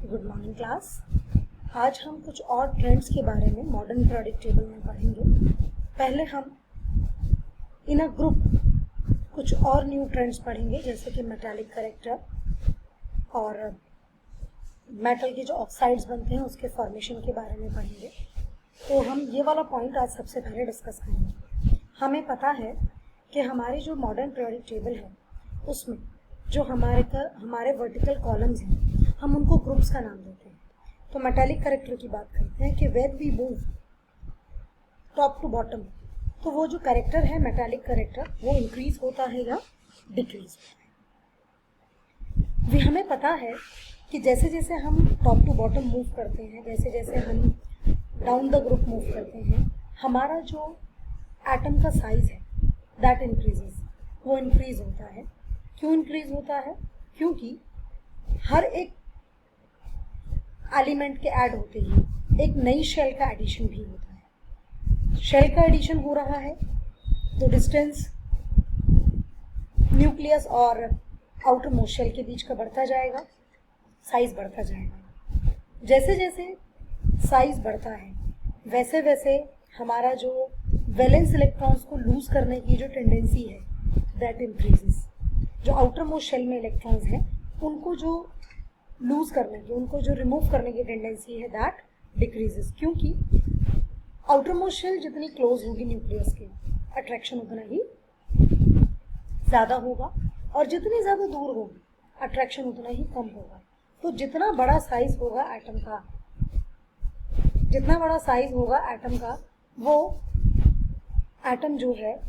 Good morning class. आज हम कुछ और ट्रेंड्स के बारे में मॉडर्न पीरियोडिक टेबल में पढ़ेंगे। पहले हम इन अ ग्रुप कुछ और न्यू ट्रेंड्स पढ़ेंगे, जैसे कि मेटालिक करेक्टर और मेटल के जो ऑक्साइड्स बनते हैं उसके फॉर्मेशन के बारे में पढ़ेंगे। तो हम ये वाला पॉइंट आज सबसे पहले डिस्कस करेंगे। हमें पता है कि हमारी जो मॉडर्न पीरियोडिक टेबल है उसमें जो हमारे वर्टिकल कॉलम्स हैं हम उनको ग्रुप्स का नाम देते हैं। तो मेटालिक करेक्टर की बात करते हैं कि when we move top to bottom, तो वो जो करेक्टर है मेटालिक करेक्टर वो इंक्रीज होता है या डिक्रीज होता है। हमें पता है कि जैसे जैसे हम टॉप टू बॉटम मूव करते हैं, जैसे जैसे हम डाउन द ग्रुप मूव करते हैं, हमारा जो एटम का साइज है दैट इंक्रीजेस, वो इंक्रीज होता है। क्यों इंक्रीज होता है? क्योंकि हर एक एलिमेंट के ऐड होते ही एक नई शेल का एडिशन भी होता है। शेल का एडिशन हो रहा है तो डिस्टेंस न्यूक्लियस और आउटर मोस्ट शेल के बीच का बढ़ता जाएगा, साइज बढ़ता जाएगा। जैसे जैसे साइज बढ़ता है वैसे वैसे हमारा जो वैलेंस इलेक्ट्रॉन्स को लूज करने की जो टेंडेंसी है दैट इंक्रीजेस। जो आउटर मोस्ट शेल में इलेक्ट्रॉन्स हैं उनको जो लूज करने की, उनको जो रिमूव करने की टेंडेंसी है दैट डिक्रीजेस। क्योंकि आउटर मोस्ट शेल जितनी क्लोज होगी न्यूक्लियस के, अट्रैक्शन उतना ही ज़्यादा होगा, और जितनी ज़्यादा दूर होगी अट्रैक्शन उतना ही कम होगा। तो जितना बड़ा साइज होगा एटम का, जितना बड़ा साइज होगा एटम का, वो एटम जो है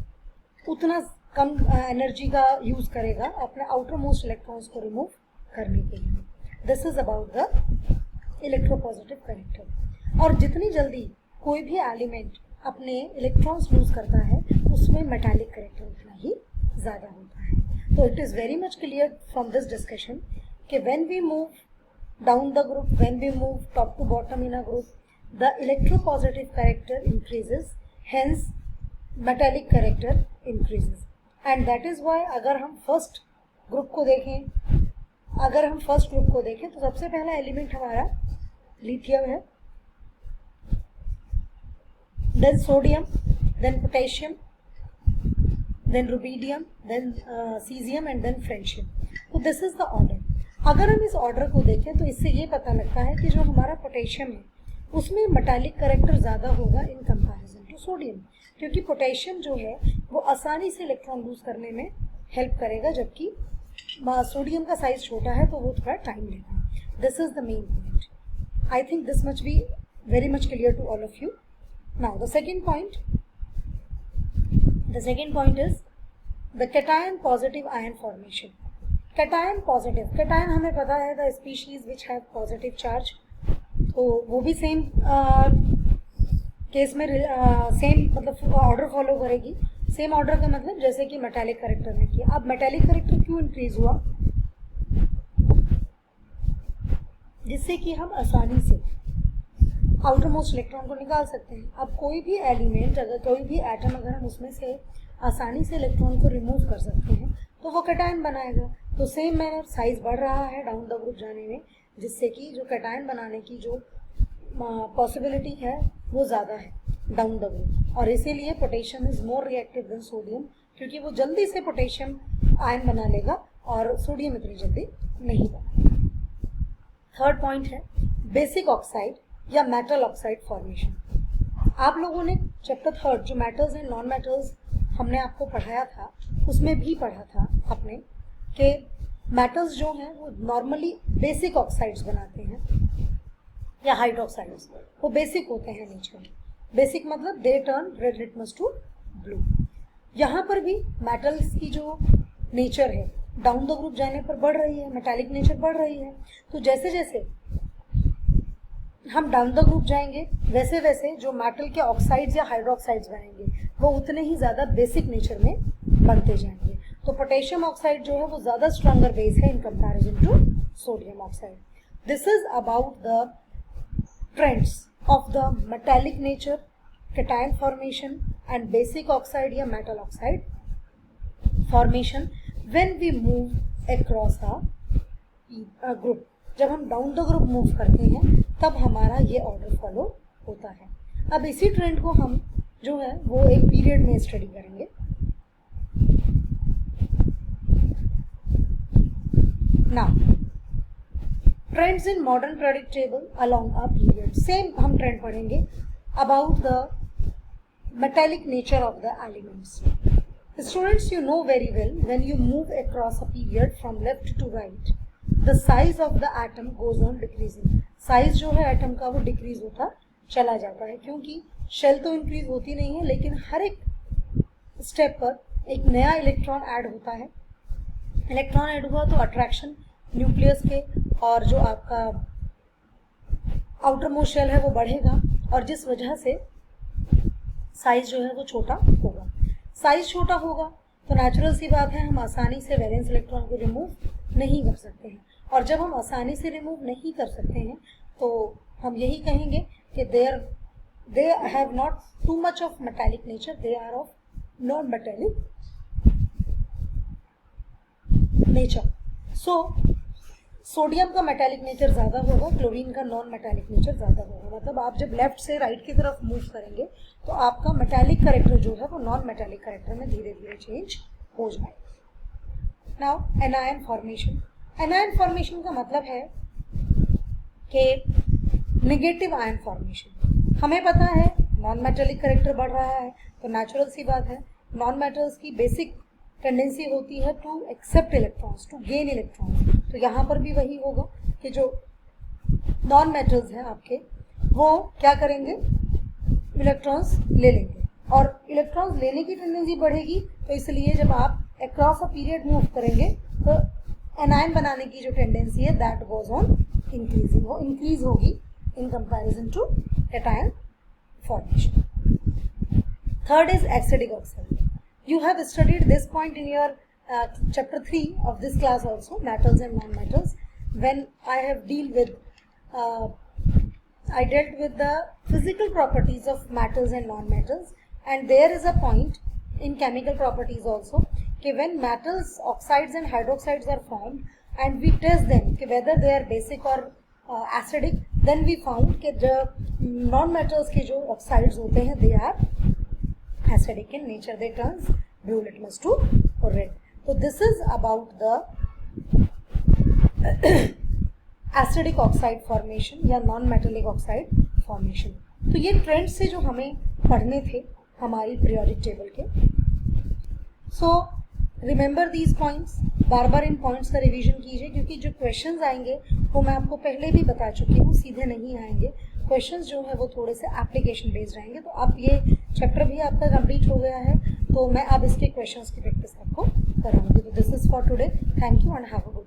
उतना कम एनर्जी का यूज़ करेगा अपने आउटर मोस्ट इलेक्ट्रॉन्स को रिमूव करने के लिए। This is about the electropositive character. और जितनी जल्दी कोई भी एलिमेंट अपने इलेक्ट्रॉन्स लूज करता है उसमें मेटालिक करेक्टर उतना ही ज़्यादा होता है। तो it is very much clear from this discussion कि when we move down the group, when we move top to bottom in a group, the electropositive character increases, hence metallic character increases. And that is why अगर हम first group को देखें तो सबसे पहला element हमारा lithium है, then sodium, then potassium, then rubidium, then caesium and then francium. तो दिस इज द ऑर्डर। अगर हम इस ऑर्डर को देखें तो इससे ये पता लगता है कि जो हमारा पोटेशियम है उसमें मेटालिक करेक्टर ज़्यादा होगा इन कंपैरिजन टू सोडियम, क्योंकि पोटेशियम जो है वो आसानी से इलेक्ट्रॉन लूज करने में हेल्प करेगा, जबकि सोडियम का साइज छोटा है तो वो थोड़ा टाइम लेगा। This is the main point. I think this much be very much clear to all of you. Now the second point is the cation positive ion formation. Cation positive, cation हमें पता है the species which have positive charge, तो वो भी same case में same मतलब order follow करेगी। Same order का मतलब जैसे कि मेटालिक करेक्टर ने किया। अब मेटालिक करेक्टर क्यों इंक्रीज हुआ? जिससे कि हम आसानी से आउटर मोस्ट इलेक्ट्रॉन को निकाल सकते हैं। अब कोई भी एलिमेंट, अगर कोई भी एटम अगर हम उसमें से आसानी से इलेक्ट्रॉन को रिमूव कर सकते हैं तो वो कैटायन बनाएगा। तो सेम मैनर साइज बढ़ रहा है डाउन द ग्रुप जाने में, जिससे कि जो कैटायन बनाने की जो पॉसिबिलिटी है वो ज़्यादा है डाउन द ग्रुप। और इसीलिए potassium is more reactive than sodium, क्योंकि वो जल्दी से पोटेशियम आयन बना लेगा और सोडियम इतनी जल्दी नहीं बनेगा। थर्ड पॉइंट है बेसिक ऑक्साइड या मेटल ऑक्साइड फॉर्मेशन। आप लोगों ने चैप्टर थर्ड जो मेटल्स एंड नॉन मेटल्स हमने आपको पढ़ाया था उसमें भी पढ़ा था आपने कि मेटल्स जो हैं वो नॉर्मली बेसिक ऑक्साइड्स बनाते हैं या हाइड्रोक्साइड्स, वो बेसिक होते हैं नेचर में। बेसिक मतलब they turn red litmus to blue. यहाँ पर भी मेटल्स की जो नेचर है डाउन द ग्रुप जाने पर बढ़ रही है, मेटालिक नेचर बढ़ रही है। तो जैसे जैसे हम डाउन द ग्रुप जाएंगे वैसे वैसे जो मेटल के ऑक्साइड्स या हाइड्रोक्साइड्स बनेंगे वो उतने ही ज़्यादा बेसिक नेचर में बनते जाएंगे। तो पोटेशियम ऑक्साइड जो है वो ज़्यादा स्ट्रॉन्गर बेस है in comparison to sodium oxide. This is about the trends of the metallic nature, cation formation and basic oxide या metal oxide formation when we move across a group. जब हम down the group move करते हैं तब हमारा ये order follow होता है। अब इसी ट्रेंड को हम जो है वो एक पीरियड में स्टडी करेंगे। Now trends in modern predict table along a period, same हम ट्रेंड पढ़ेंगे about the metallic nature of the elements. Students, you know very well, when you move across a period from left to right, the size of the atom goes on decreasing. Size जो है atom का वो decrease होता चला जाता है, क्योंकि shell तो इंक्रीज होती नहीं है, लेकिन हर एक स्टेप पर एक नया इलेक्ट्रॉन ऐड होता है। इलेक्ट्रॉन ऐड हुआ तो अट्रैक्शन न्यूक्लियस के और जो आपका आउटर मोस्ट शेल है वो बढ़ेगा, और जिस वजह से साइज जो है वो छोटा होगा। साइज छोटा होगा तो नेचुरल सी बात है हम आसानी से वैलेंस इलेक्ट्रॉन को रिमूव नहीं कर सकते हैं, और जब हम आसानी से रिमूव नहीं कर सकते हैं तो हम यही कहेंगे कि they have not too much of metallic nature, they are of non metallic nature. So sodium का मेटालिक नेचर ज़्यादा होगा, क्लोरीन का नॉन मेटालिक नेचर ज़्यादा होगा। मतलब आप जब लेफ्ट से राइट की तरफ मूव करेंगे तो आपका मेटालिक करेक्टर जो है वो नॉन मेटालिक करेक्टर में धीरे धीरे चेंज हो जाएगा। Now anion formation. Anion formation का मतलब है कि नेगेटिव आयन फॉर्मेशन। हमें पता है नॉन मेटालिक करेक्टर बढ़ रहा है तो नेचुरल सी बात है नॉन मेटल्स की बेसिक टेंडेंसी होती है to accept electrons, to gain electrons. तो यहाँ पर भी वही होगा कि जो नॉन मेटल्स हैं आपके वो क्या करेंगे, इलेक्ट्रॉन्स ले लेंगे, और इलेक्ट्रॉन्स लेने की टेंडेंसी बढ़ेगी। तो इसलिए जब आप अक्रॉस अ पीरियड मूव करेंगे तो एनायन बनाने की जो टेंडेंसी है दैट गोज ऑन इंक्रीजिंग, वो इंक्रीज होगी in comparison to cation formation. Third is acidic oxide. You have studied this point in your chapter 3 of this class also, metals and non-metals, when I have I dealt with the physical properties of metals and non-metals, and there is a point in chemical properties also कि when metals, oxides and hydroxides are formed and we test them कि whether they are basic or acidic, then we found कि the non-metals के जो oxides होते हैं they are acidic in nature, they turns blue litmus to red. So this is about the acidic oxide formation या non metallic oxide formation. तो ये trend से जो हमें पढ़ने थे हमारी पीरियोडिक टेबल के। So remember these points, bar bar in points का रिवीजन कीजिए, क्योंकि जो क्वेश्चंस आएंगे वो मैं आपको पहले भी बता चुकी हूँ, सीधे नहीं आएंगे। क्वेश्चंस जो है वो थोड़े से एप्लीकेशन बेस्ड रहेंगे। तो अब ये चैप्टर भी आपका कंप्लीट हो गया है, तो मैं अब इसके क्वेश्चंस की प्रैक्टिस आपको कराऊंगी। तो this is for today, thank you and have a good